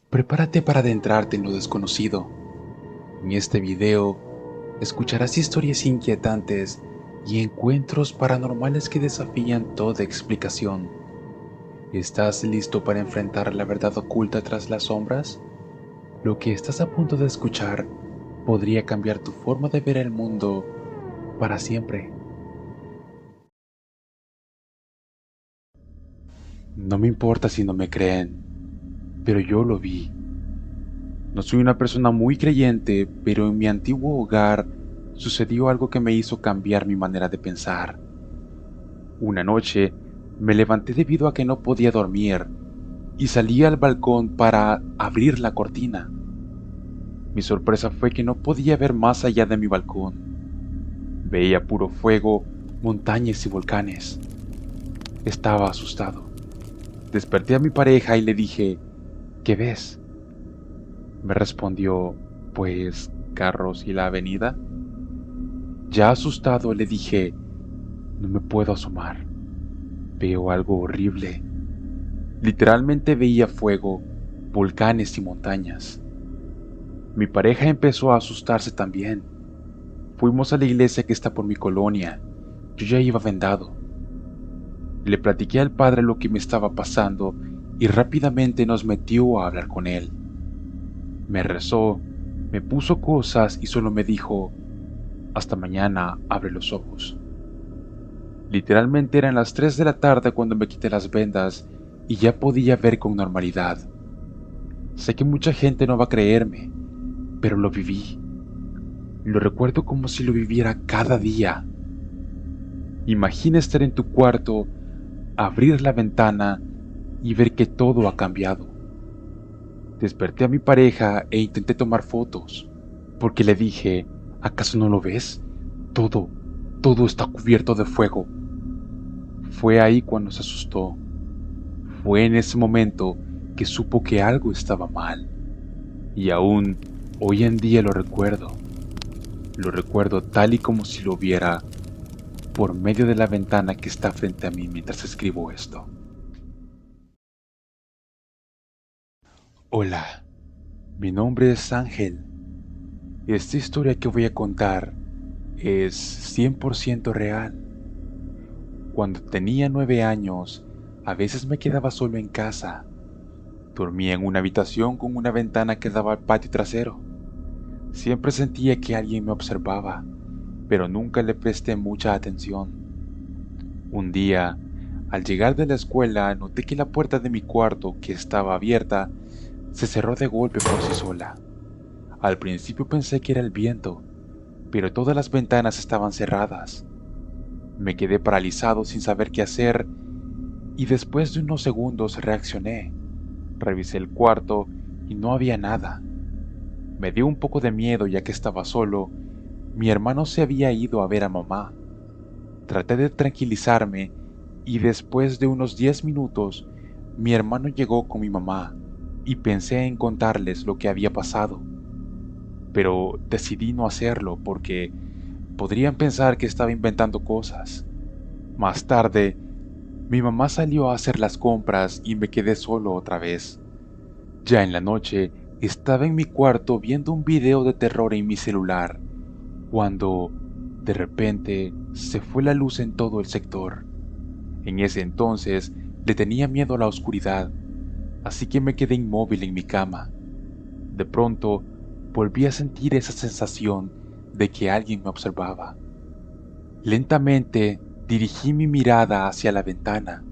Prepárate para adentrarte en lo desconocido. En este video escucharás historias inquietantes y encuentros paranormales que desafían toda explicación. ¿Estás listo para enfrentar la verdad oculta tras las sombras? Lo que estás a punto de escuchar podría cambiar tu forma de ver el mundo para siempre. No me importa si no me creen, pero yo lo vi. No soy una persona muy creyente, pero en mi antiguo hogar sucedió algo que me hizo cambiar mi manera de pensar. Una noche me levanté debido a que no podía dormir y salí al balcón para abrir la cortina. Mi sorpresa fue que no podía ver más allá de mi balcón. Veía puro fuego, montañas y volcanes. Estaba asustado. Desperté a mi pareja y le dije, ¿qué ves? Me respondió, pues, carros y la avenida. Ya asustado le dije, no me puedo asomar. Veo algo horrible. Literalmente veía fuego, volcanes y montañas. Mi pareja empezó a asustarse también. Fuimos a la iglesia que está por mi colonia. Yo ya iba vendado. Le platiqué al padre lo que me estaba pasando y rápidamente nos metió a hablar con él. Me rezó, me puso cosas y solo me dijo, hasta mañana, abre los ojos. Literalmente eran las 3 de la tarde cuando me quité las vendas y ya podía ver con normalidad. Sé que mucha gente no va a creerme, pero lo viví. Lo recuerdo como si lo viviera cada día. Imagina estar en tu cuarto, abrir la ventana y ver que todo ha cambiado. Desperté a mi pareja e intenté tomar fotos, porque le dije, ¿acaso no lo ves? Todo, todo está cubierto de fuego. Fue ahí cuando se asustó. Fue en ese momento que supo que algo estaba mal. Y aún hoy en día lo recuerdo. Lo recuerdo tal y como si lo viera por medio de la ventana que está frente a mí mientras escribo esto. Hola, mi nombre es Ángel. Esta historia que voy a contar es 100% real. Cuando tenía 9 años, a veces me quedaba solo en casa. Dormía en una habitación con una ventana que daba al patio trasero. Siempre sentía que alguien me observaba, pero nunca le presté mucha atención. Un día, al llegar de la escuela, noté que la puerta de mi cuarto, que estaba abierta, se cerró de golpe por sí sola. Al principio pensé que era el viento, pero todas las ventanas estaban cerradas. Me quedé paralizado sin saber qué hacer y después de unos segundos reaccioné. Revisé el cuarto y no había nada. Me dio un poco de miedo ya que estaba solo. Mi hermano se había ido a ver a mamá. Traté de tranquilizarme y después de unos 10 minutos mi hermano llegó con mi mamá y pensé en contarles lo que había pasado. Pero decidí no hacerlo porque podrían pensar que estaba inventando cosas. Más tarde, mi mamá salió a hacer las compras y me quedé solo otra vez. Ya en la noche, estaba en mi cuarto viendo un video de terror en mi celular, cuando, de repente, se fue la luz en todo el sector. En ese entonces, le tenía miedo a la oscuridad, así que me quedé inmóvil en mi cama. De pronto, volví a sentir esa sensación de que alguien me observaba. Lentamente, dirigí mi mirada hacia la ventana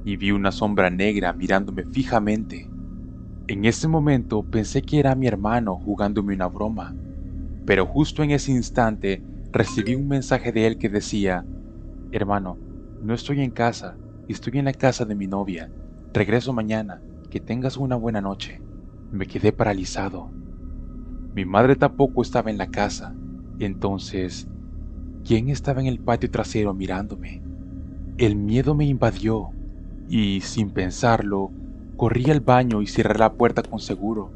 y vi una sombra negra mirándome fijamente. En ese momento pensé que era mi hermano jugándome una broma, pero justo en ese instante recibí un mensaje de él que decía, hermano, no estoy en casa, estoy en la casa de mi novia, regreso mañana, que tengas una buena noche. Me quedé paralizado. Mi madre tampoco estaba en la casa, entonces, ¿quién estaba en el patio trasero mirándome? El miedo me invadió y, sin pensarlo, corrí al baño y cerré la puerta con seguro.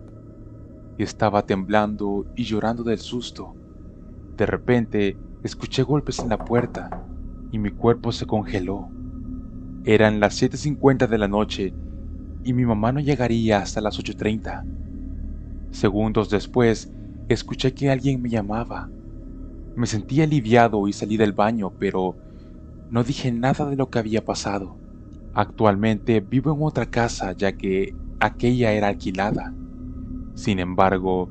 Estaba temblando y llorando del susto. De repente, escuché golpes en la puerta y mi cuerpo se congeló. Eran las 7:50 de la noche y mi mamá no llegaría hasta las 8:30. Segundos después, escuché que alguien me llamaba. Me sentí aliviado y salí del baño, pero no dije nada de lo que había pasado. Actualmente vivo en otra casa ya que aquella era alquilada. Sin embargo,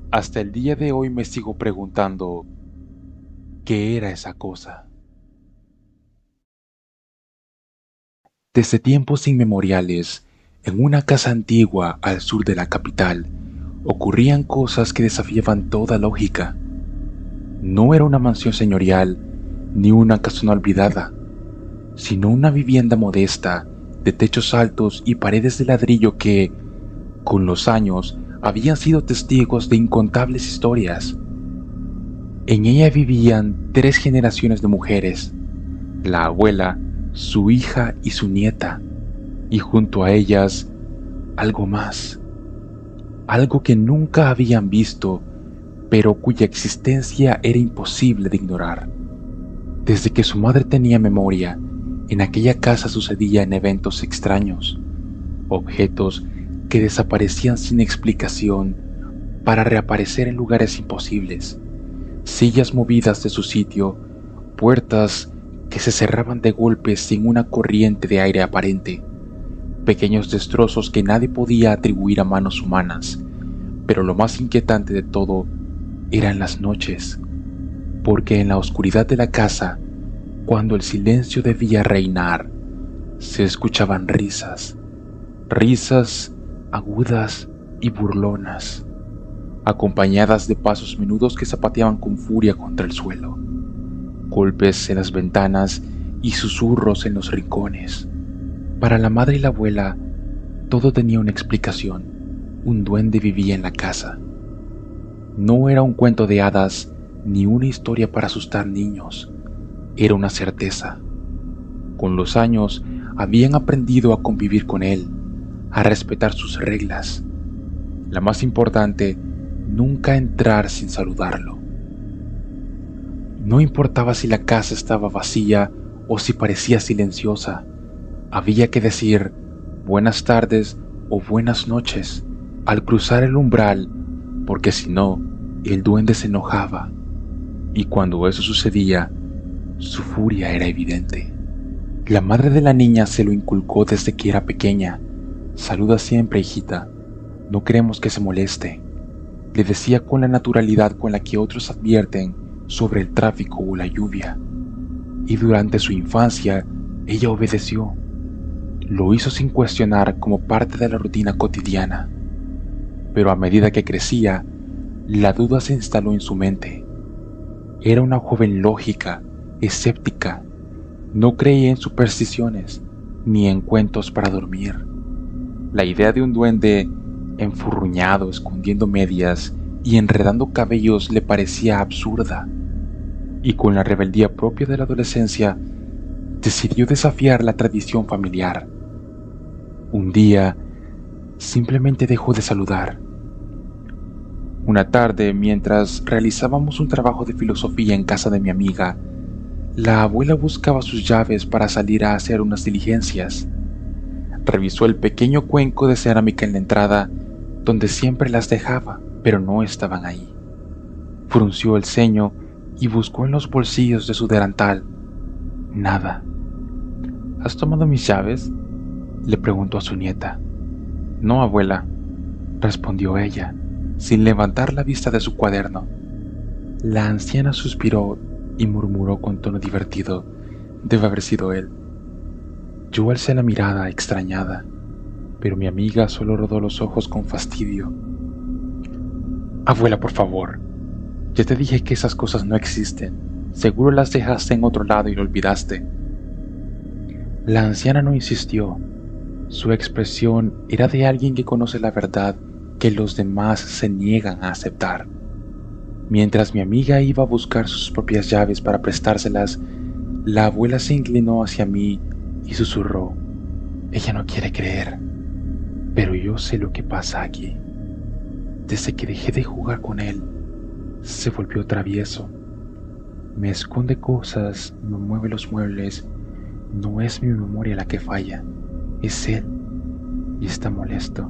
hasta el día de hoy me sigo preguntando qué era esa cosa. Desde tiempos inmemoriales, en una casa antigua al sur de la capital, ocurrían cosas que desafiaban toda lógica. No era una mansión señorial ni una casona olvidada, sino una vivienda modesta, de techos altos y paredes de ladrillo que, con los años, habían sido testigos de incontables historias. En ella vivían 3 generaciones de mujeres, la abuela, su hija y su nieta, y junto a ellas, algo más, algo que nunca habían visto, pero cuya existencia era imposible de ignorar. Desde que su madre tenía memoria, en aquella casa sucedían eventos extraños, objetos que desaparecían sin explicación para reaparecer en lugares imposibles, sillas movidas de su sitio, puertas que se cerraban de golpe sin una corriente de aire aparente, pequeños destrozos que nadie podía atribuir a manos humanas, pero lo más inquietante de todo eran las noches, porque en la oscuridad de la casa, cuando el silencio debía reinar, se escuchaban risas, risas agudas y burlonas, acompañadas de pasos menudos que zapateaban con furia contra el suelo, golpes en las ventanas y susurros en los rincones. Para la madre y la abuela, todo tenía una explicación. Un duende vivía en la casa. No era un cuento de hadas ni una historia para asustar niños. Era una certeza. Con los años habían aprendido a convivir con él, a respetar sus reglas. La más importante, nunca entrar sin saludarlo. No importaba si la casa estaba vacía o si parecía silenciosa. Había que decir buenas tardes o buenas noches al cruzar el umbral, porque si no, el duende se enojaba. Y cuando eso sucedía, su furia era evidente. La madre de la niña se lo inculcó desde que era pequeña. Saluda siempre, hijita. No queremos que se moleste, le decía con la naturalidad con la que otros advierten sobre el tráfico o la lluvia. Y durante su infancia, ella obedeció. Lo hizo sin cuestionar como parte de la rutina cotidiana. Pero a medida que crecía, la duda se instaló en su mente. Era una joven lógica, escéptica. No creía en supersticiones ni en cuentos para dormir. La idea de un duende enfurruñado, escondiendo medias y enredando cabellos le parecía absurda. Y con la rebeldía propia de la adolescencia, decidió desafiar la tradición familiar. Un día, simplemente dejó de saludar. Una tarde, mientras realizábamos un trabajo de filosofía en casa de mi amiga, la abuela buscaba sus llaves para salir a hacer unas diligencias. Revisó el pequeño cuenco de cerámica en la entrada, donde siempre las dejaba, pero no estaban ahí. Frunció el ceño y buscó en los bolsillos de su delantal. Nada. ¿Has tomado mis llaves?, le preguntó a su nieta. No, abuela, respondió ella, sin levantar la vista de su cuaderno. La anciana suspiró y murmuró con tono divertido: debe haber sido él. Yo alcé la mirada extrañada, pero mi amiga solo rodó los ojos con fastidio. Abuela, por favor, ya te dije que esas cosas no existen. Seguro las dejaste en otro lado y lo olvidaste. La anciana no insistió. Su expresión era de alguien que conoce la verdad que los demás se niegan a aceptar. Mientras mi amiga iba a buscar sus propias llaves para prestárselas, la abuela se inclinó hacia mí y susurró: ella no quiere creer, pero yo sé lo que pasa aquí. Desde que dejé de jugar con él, se volvió travieso. Me esconde cosas, me mueve los muebles. No es mi memoria la que falla, es él. y está molesto.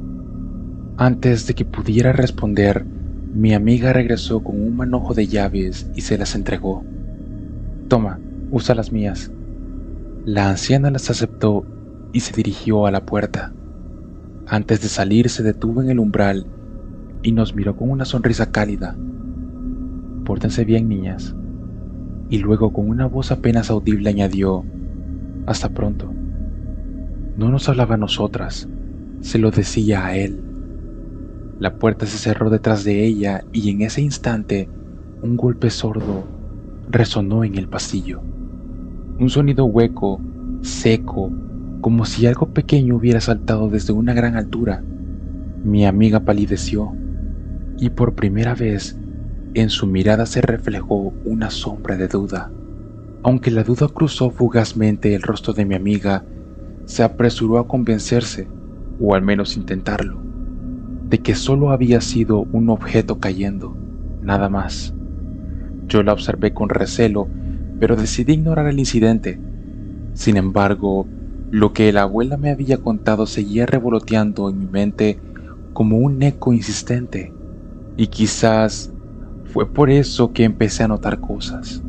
Antes de que pudiera responder, mi amiga regresó con un manojo de llaves y se las entregó. Toma, usa las mías. La anciana las aceptó y se dirigió a la puerta. Antes de salir se detuvo en el umbral y nos miró con una sonrisa cálida. Pórtense bien, niñas. Y luego con una voz apenas audible añadió, hasta pronto. No nos hablaba a nosotras, se lo decía a él. La puerta se cerró detrás de ella y en ese instante un golpe sordo resonó en el pasillo. Un sonido hueco, seco, como si algo pequeño hubiera saltado desde una gran altura. Mi amiga palideció y por primera vez en su mirada se reflejó una sombra de duda. Aunque la duda cruzó fugazmente el rostro de mi amiga, se apresuró a convencerse, o al menos intentarlo, de que solo había sido un objeto cayendo, nada más. Yo la observé con recelo, pero decidí ignorar el incidente. Sin embargo, lo que la abuela me había contado seguía revoloteando en mi mente como un eco insistente, y quizás fue por eso que empecé a notar cosas.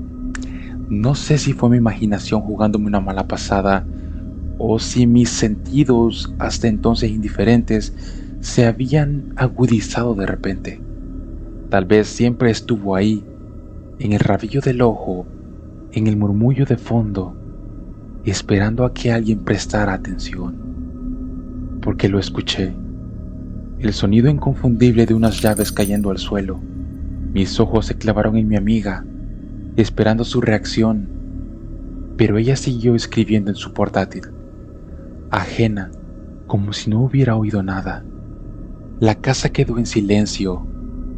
No sé si fue mi imaginación jugándome una mala pasada, o si mis sentidos, hasta entonces indiferentes, se habían agudizado de repente. Tal vez siempre estuvo ahí, en el rabillo del ojo, en el murmullo de fondo, esperando a que alguien prestara atención. Porque lo escuché, el sonido inconfundible de unas llaves cayendo al suelo. Mis ojos se clavaron en mi amiga, esperando su reacción, pero ella siguió escribiendo en su portátil, ajena, como si no hubiera oído nada. La casa quedó en silencio,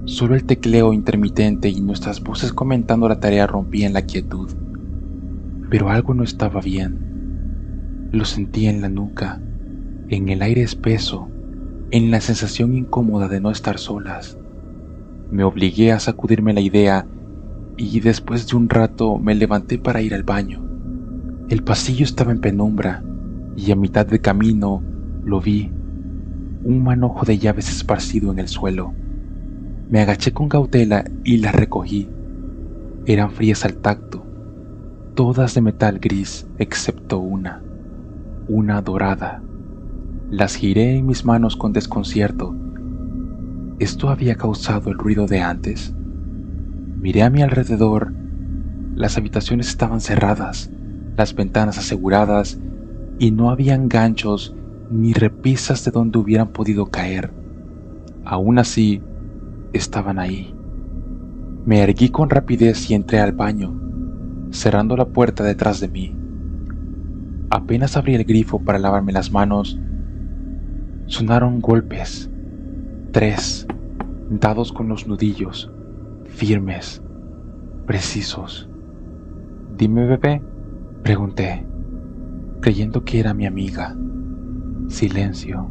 solo el tecleo intermitente y nuestras voces comentando la tarea rompían la quietud. Pero algo no estaba bien. Lo sentía en la nuca, en el aire espeso, en la sensación incómoda de no estar solas. Me obligué a sacudirme la idea y después de un rato me levanté para ir al baño. El pasillo estaba en penumbra y a mitad de camino lo vi, un manojo de llaves esparcido en el suelo. Me agaché con cautela y las recogí. Eran frías al tacto, todas de metal gris excepto una dorada. Las giré en mis manos con desconcierto. ¿Esto había causado el ruido de antes? Miré a mi alrededor. Las habitaciones estaban cerradas, las ventanas aseguradas y no habían ganchos ni repisas de donde hubieran podido caer. Aún así, estaban ahí. Me erguí con rapidez y entré al baño, cerrando la puerta detrás de mí. Apenas abrí el grifo para lavarme las manos, sonaron golpes, 3, dados con los nudillos, firmes, precisos. «Dime, bebé», pregunté, creyendo que era mi amiga. Silencio.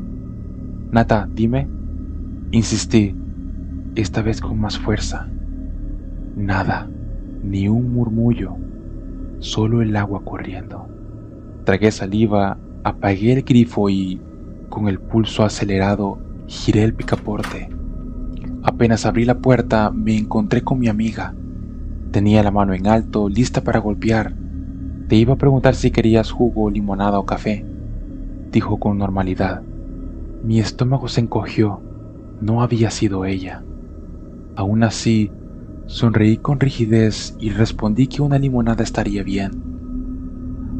«Nata, dime», insistí, esta vez con más fuerza. Nada, ni un murmullo, solo el agua corriendo. Tragué saliva, apagué el grifo y, con el pulso acelerado, giré el picaporte. Apenas abrí la puerta, me encontré con mi amiga. Tenía la mano en alto, lista para golpear. «Te iba a preguntar si querías jugo, limonada o café», dijo con normalidad. Mi estómago se encogió. No había sido ella. Aún así, sonreí con rigidez y respondí que una limonada estaría bien.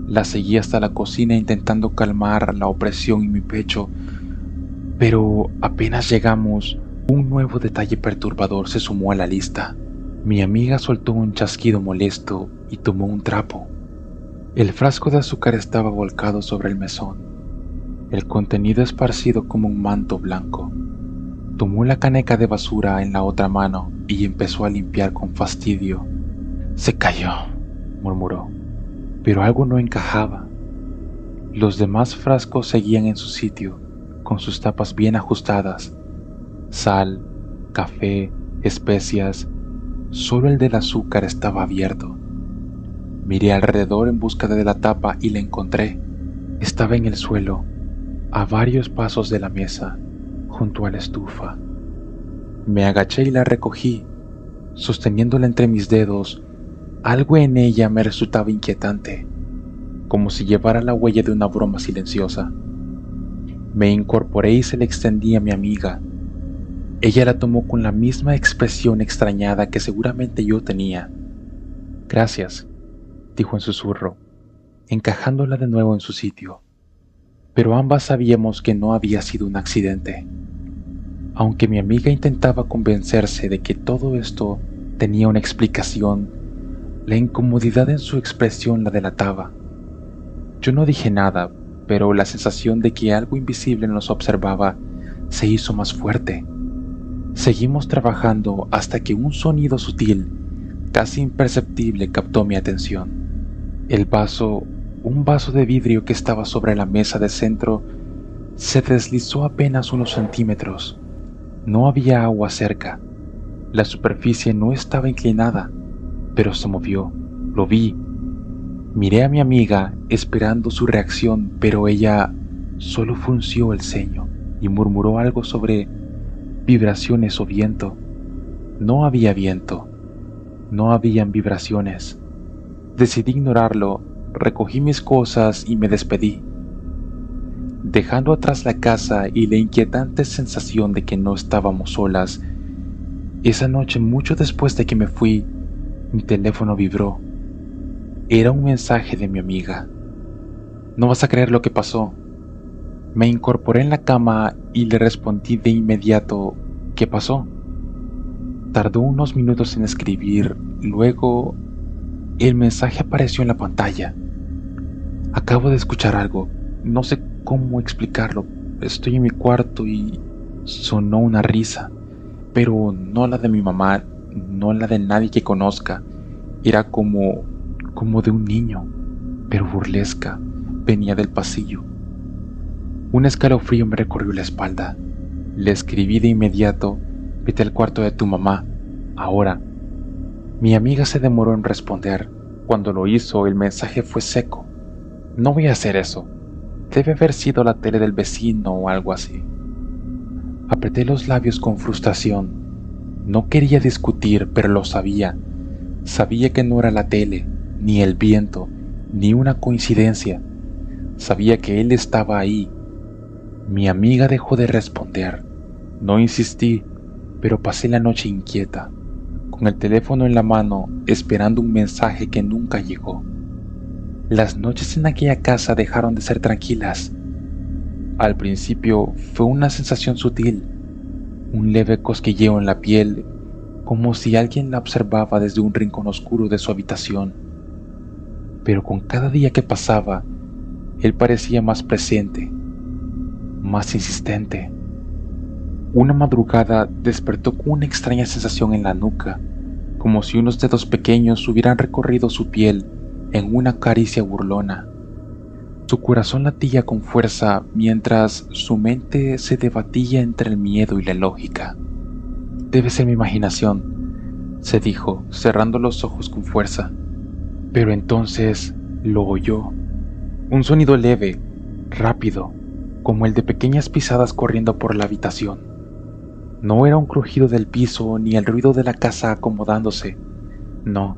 La seguí hasta la cocina intentando calmar la opresión en mi pecho, pero apenas llegamos, un nuevo detalle perturbador se sumó a la lista. Mi amiga soltó un chasquido molesto y tomó un trapo. El frasco de azúcar estaba volcado sobre el mesón, el contenido esparcido como un manto blanco. Tomó la caneca de basura en la otra mano y empezó a limpiar con fastidio. «Se cayó», murmuró, pero algo no encajaba. Los demás frascos seguían en su sitio, con sus tapas bien ajustadas. Sal, café, especias. Solo el del azúcar estaba abierto. Miré alrededor en busca de la tapa y la encontré. Estaba en el suelo, a varios pasos de la mesa, junto a la estufa. Me agaché y la recogí, sosteniéndola entre mis dedos. Algo en ella me resultaba inquietante, como si llevara la huella de una broma silenciosa. Me incorporé y se la extendí a mi amiga. Ella la tomó con la misma expresión extrañada que seguramente yo tenía. «Gracias», dijo en susurro, encajándola de nuevo en su sitio. Pero ambas sabíamos que no había sido un accidente. Aunque mi amiga intentaba convencerse de que todo esto tenía una explicación, la incomodidad en su expresión la delataba. Yo no dije nada, pero la sensación de que algo invisible nos observaba se hizo más fuerte. Seguimos trabajando hasta que un sonido sutil, casi imperceptible, captó mi atención. Un vaso de vidrio que estaba sobre la mesa de centro, se deslizó apenas unos centímetros. No había agua cerca. La superficie no estaba inclinada, pero se movió. Lo vi. Miré a mi amiga esperando su reacción, pero ella solo frunció el ceño y murmuró algo sobre vibraciones o viento. No había viento. No habían vibraciones. Decidí ignorarlo, recogí mis cosas y me despedí. Dejando atrás la casa y la inquietante sensación de que no estábamos solas, esa noche, mucho después de que me fui, mi teléfono vibró. Era un mensaje de mi amiga. «No vas a creer lo que pasó». Me incorporé en la cama y le respondí de inmediato: «¿Qué pasó?». Tardó unos minutos en escribir, luego el mensaje apareció en la pantalla. «Acabo de escuchar algo, no sé cómo explicarlo. Estoy en mi cuarto y sonó una risa, pero no la de mi mamá, no la de nadie que conozca. Era como de un niño, pero burlesca. Venía del pasillo». Un escalofrío me recorrió la espalda. Le escribí de inmediato: «Vete al cuarto de tu mamá, ahora». Mi amiga se demoró en responder. Cuando lo hizo, el mensaje fue seco. «No voy a hacer eso. Debe haber sido la tele del vecino o algo así». Apreté los labios con frustración. No quería discutir, pero lo sabía. Sabía que no era la tele, ni el viento, ni una coincidencia. Sabía que él estaba ahí. Mi amiga dejó de responder. No insistí, pero pasé la noche inquieta, con el teléfono en la mano, esperando un mensaje que nunca llegó. Las noches en aquella casa dejaron de ser tranquilas. Al principio fue una sensación sutil, un leve cosquilleo en la piel, como si alguien la observaba desde un rincón oscuro de su habitación. Pero con cada día que pasaba, él parecía más presente, más insistente. Una madrugada despertó con una extraña sensación en la nuca, como si unos dedos pequeños hubieran recorrido su piel en una caricia burlona. Su corazón latía con fuerza mientras su mente se debatía entre el miedo y la lógica. «Debe ser mi imaginación», se dijo, cerrando los ojos con fuerza. Pero entonces lo oyó. Un sonido leve, rápido, como el de pequeñas pisadas corriendo por la habitación. No era un crujido del piso ni el ruido de la casa acomodándose. No,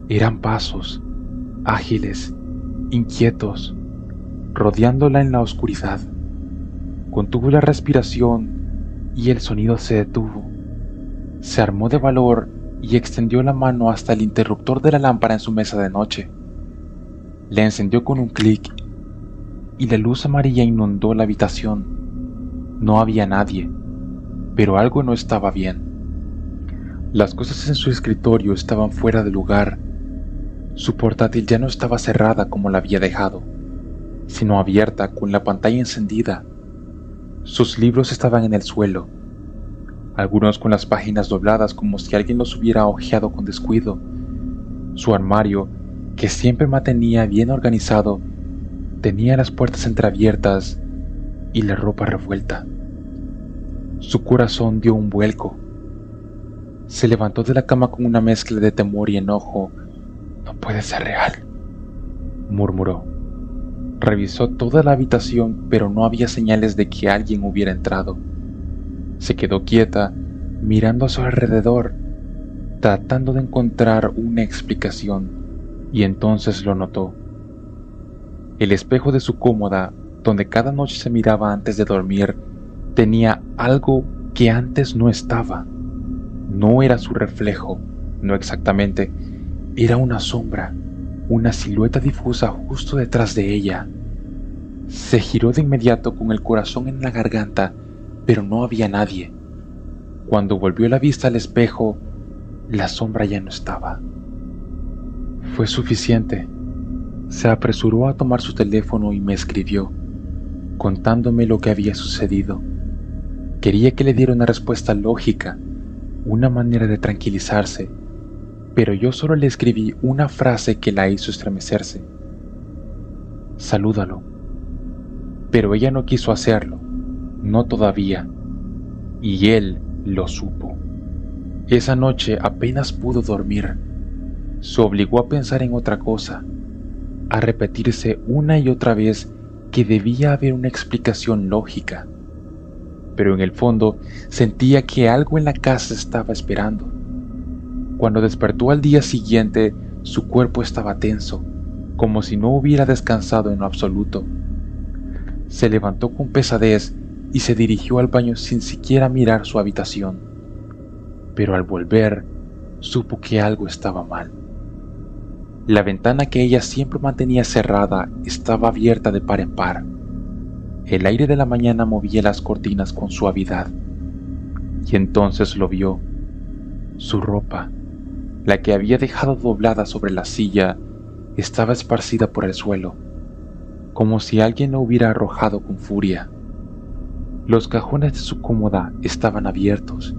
eran pasos, ágiles, inquietos, rodeándola en la oscuridad. Contuvo la respiración y el sonido se detuvo. Se armó de valor y extendió la mano hasta el interruptor de la lámpara en su mesa de noche. La encendió con un clic y la luz amarilla inundó la habitación. No había nadie, pero algo no estaba bien. Las cosas en su escritorio estaban fuera de lugar. Su portátil ya no estaba cerrada como la había dejado, sino abierta con la pantalla encendida. Sus libros estaban en el suelo, algunos con las páginas dobladas como si alguien los hubiera hojeado con descuido. Su armario, que siempre mantenía bien organizado, tenía las puertas entreabiertas y la ropa revuelta. Su corazón dio un vuelco. Se levantó de la cama con una mezcla de temor y enojo. «No puede ser real», murmuró. Revisó toda la habitación, pero no había señales de que alguien hubiera entrado. Se quedó quieta, mirando a su alrededor, tratando de encontrar una explicación, y entonces lo notó. El espejo de su cómoda, donde cada noche se miraba antes de dormir, tenía algo que antes no estaba. No era su reflejo, no exactamente, era una sombra, una silueta difusa justo detrás de ella. Se giró de inmediato con el corazón en la garganta, pero no había nadie. Cuando volvió la vista al espejo, la sombra ya no estaba. Fue suficiente. Se apresuró a tomar su teléfono y me escribió, contándome lo que había sucedido. Quería que le diera una respuesta lógica, una manera de tranquilizarse, pero yo solo le escribí una frase que la hizo estremecerse. Salúdalo. Pero ella no quiso hacerlo, no todavía, y él lo supo. Esa noche apenas pudo dormir. Se obligó a pensar en otra cosa, a repetirse una y otra vez que debía haber una explicación lógica. Pero en el fondo sentía que algo en la casa estaba esperando. Cuando despertó al día siguiente, su cuerpo estaba tenso, como si no hubiera descansado en lo absoluto. Se levantó con pesadez y se dirigió al baño sin siquiera mirar su habitación. Pero al volver, supo que algo estaba mal. La ventana que ella siempre mantenía cerrada estaba abierta de par en par. El aire de la mañana movía las cortinas con suavidad. Y entonces lo vio. Su ropa, la que había dejado doblada sobre la silla, estaba esparcida por el suelo, como si alguien la hubiera arrojado con furia. Los cajones de su cómoda estaban abiertos,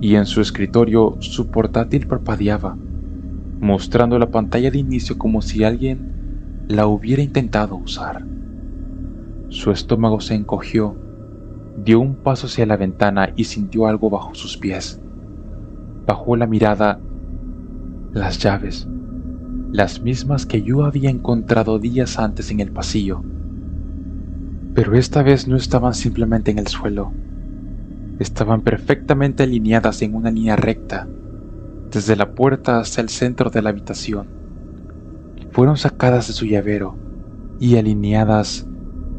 y en su escritorio su portátil parpadeaba, mostrando la pantalla de inicio como si alguien la hubiera intentado usar. Su estómago se encogió, dio un paso hacia la ventana y sintió algo bajo sus pies. Bajó la mirada. Las llaves, las mismas que yo había encontrado días antes en el pasillo. Pero esta vez no estaban simplemente en el suelo. Estaban perfectamente alineadas en una línea recta, desde la puerta hasta el centro de la habitación. Fueron sacadas de su llavero y alineadas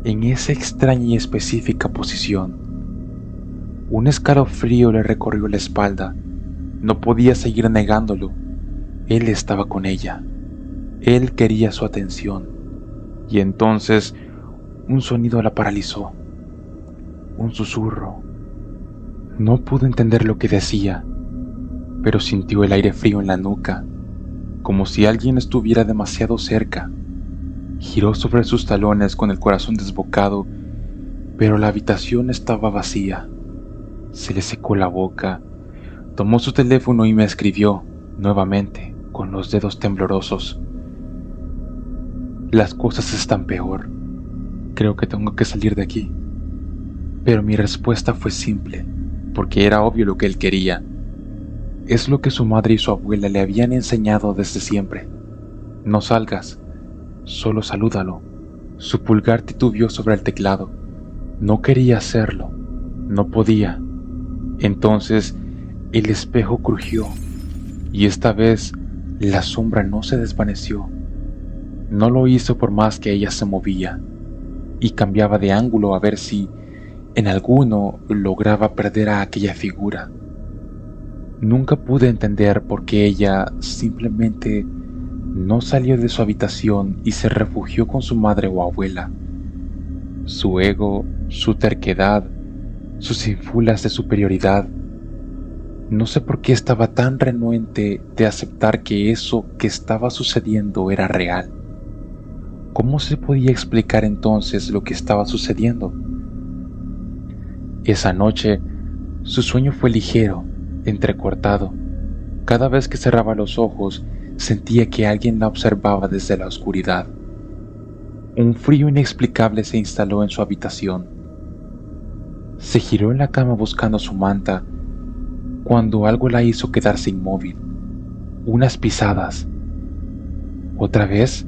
en esa extraña y específica posición. Un escalofrío le recorrió la espalda. No podía seguir negándolo. Él estaba con ella. Él quería su atención. Y entonces un sonido la paralizó. Un susurro. No pudo entender lo que decía, pero sintió el aire frío en la nuca, como si alguien estuviera demasiado cerca. Giró sobre sus talones con el corazón desbocado, pero la habitación estaba vacía. Se le secó la boca. Tomó su teléfono y me escribió, nuevamente, con los dedos temblorosos. Las cosas están peor. Creo que tengo que salir de aquí. Pero mi respuesta fue simple, porque era obvio lo que él quería. Es lo que su madre y su abuela le habían enseñado desde siempre. No salgas, solo salúdalo. Su pulgar titubeó sobre el teclado. No quería hacerlo, no podía. Entonces el espejo crujió, y esta vez la sombra no se desvaneció. No lo hizo por más que ella se movía, y cambiaba de ángulo a ver si, en alguno, lograba perder a aquella figura. Nunca pude entender por qué ella simplemente no salió de su habitación y se refugió con su madre o abuela. Su ego, su terquedad, sus ínfulas de superioridad. No sé por qué estaba tan renuente de aceptar que eso que estaba sucediendo era real. ¿Cómo se podía explicar entonces lo que estaba sucediendo? Esa noche, su sueño fue ligero, entrecortado. Cada vez que cerraba los ojos, sentía que alguien la observaba desde la oscuridad. Un frío inexplicable se instaló en su habitación. Se giró en la cama buscando su manta, cuando algo la hizo quedarse inmóvil. Unas pisadas. ¿Otra vez?,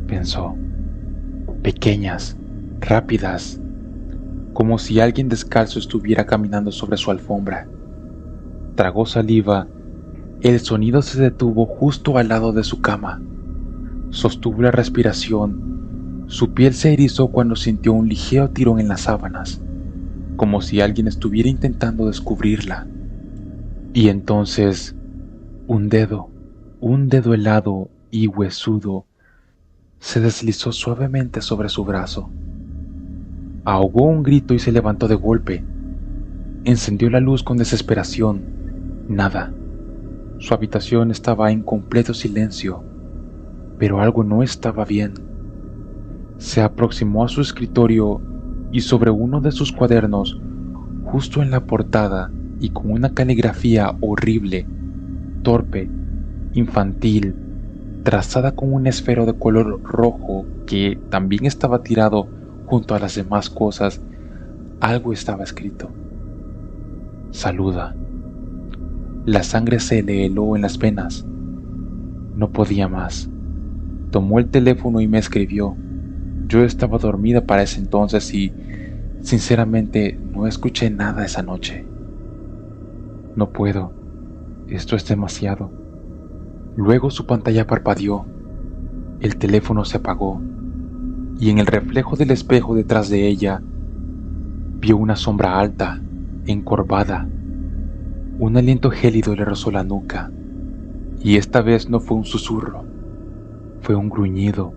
pensó. pequeñas, rápidas, como si alguien descalzo estuviera caminando sobre su alfombra. Tragó saliva. El sonido se detuvo justo al lado de su cama. Sostuvo la respiración. Su piel se erizó cuando sintió un ligero tirón en las sábanas, como si alguien estuviera intentando descubrirla. Y entonces, un dedo helado y huesudo, se deslizó suavemente sobre su brazo. Ahogó un grito y se levantó de golpe. Encendió la luz con desesperación. Nada. Su habitación estaba en completo silencio, pero algo no estaba bien. Se aproximó a su escritorio y sobre uno de sus cuadernos, justo en la portada y con una caligrafía horrible, torpe, infantil, trazada con un esfero de color rojo que también estaba tirado junto a las demás cosas, algo estaba escrito. Saluda. La sangre se le heló en las venas. No podía más. Tomó el teléfono y me escribió. Yo estaba dormida para ese entonces y, sinceramente, no escuché nada esa noche. No puedo. Esto es demasiado. Luego su pantalla parpadeó. El teléfono se apagó y en el reflejo del espejo detrás de ella vio una sombra alta, encorvada. Un aliento gélido le rozó la nuca, y esta vez no fue un susurro, fue un gruñido,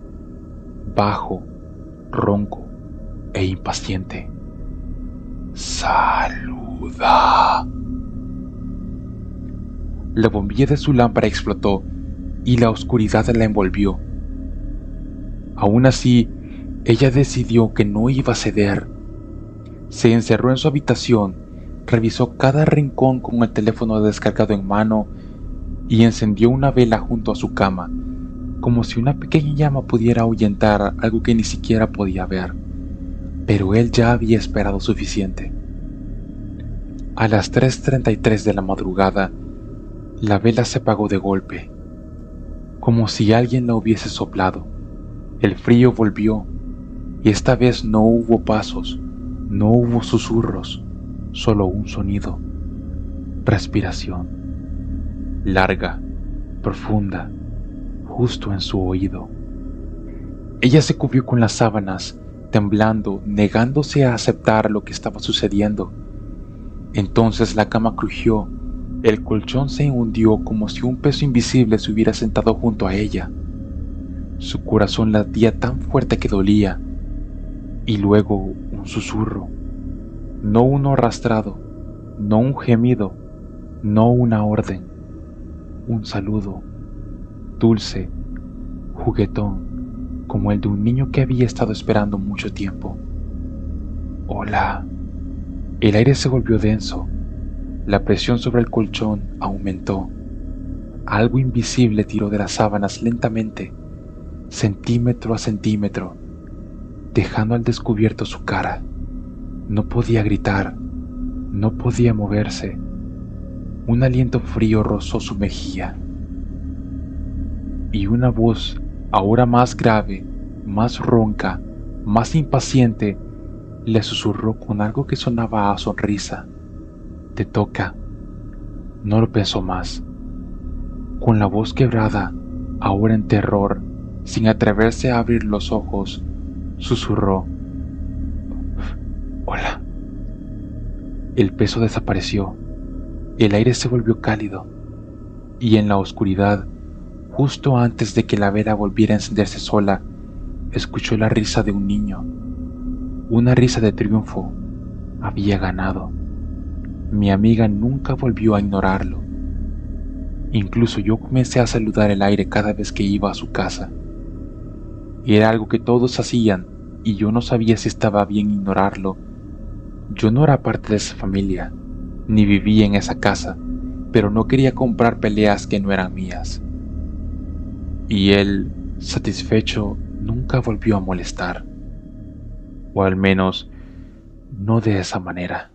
bajo, ronco e impaciente. ¡Saluda! La bombilla de su lámpara explotó y la oscuridad la envolvió. Aún así, ella decidió que no iba a ceder. Se encerró en su habitación, revisó cada rincón con el teléfono descargado en mano y encendió una vela junto a su cama, como si una pequeña llama pudiera ahuyentar algo que ni siquiera podía ver. Pero él ya había esperado suficiente. A las 3:33 de la madrugada, la vela se apagó de golpe, como si alguien la hubiese soplado. El frío volvió, y esta vez no hubo pasos, no hubo susurros, solo un sonido. Respiración. Larga, profunda, justo en su oído. Ella se cubrió con las sábanas, temblando, negándose a aceptar lo que estaba sucediendo. Entonces la cama crujió, el colchón se hundió como si un peso invisible se hubiera sentado junto a ella. Su corazón latía tan fuerte que dolía, y luego un susurro, no uno arrastrado, no un gemido, no una orden, un saludo, dulce, juguetón, como el de un niño que había estado esperando mucho tiempo. Hola. El aire se volvió denso, la presión sobre el colchón aumentó. Algo invisible tiró de las sábanas lentamente, centímetro a centímetro, dejando al descubierto su cara. No podía gritar, no podía moverse. Un aliento frío rozó su mejilla. Y una voz, ahora más grave, más ronca, más impaciente, le susurró con algo que sonaba a sonrisa. Te toca. No lo pensó más. Con la voz quebrada, ahora en terror, sin atreverse a abrir los ojos, susurró. Hola. El peso desapareció. El aire se volvió cálido. Y en la oscuridad, justo antes de que la vela volviera a encenderse sola, escuchó la risa de un niño. Una risa de triunfo. Había ganado. Mi amiga nunca volvió a ignorarlo. Incluso yo comencé a saludar el aire cada vez que iba a su casa. Era algo que todos hacían y yo no sabía si estaba bien ignorarlo. Yo no era parte de esa familia, ni vivía en esa casa, pero no quería comprar peleas que no eran mías. Y él, satisfecho, nunca volvió a molestar. O al menos, no de esa manera.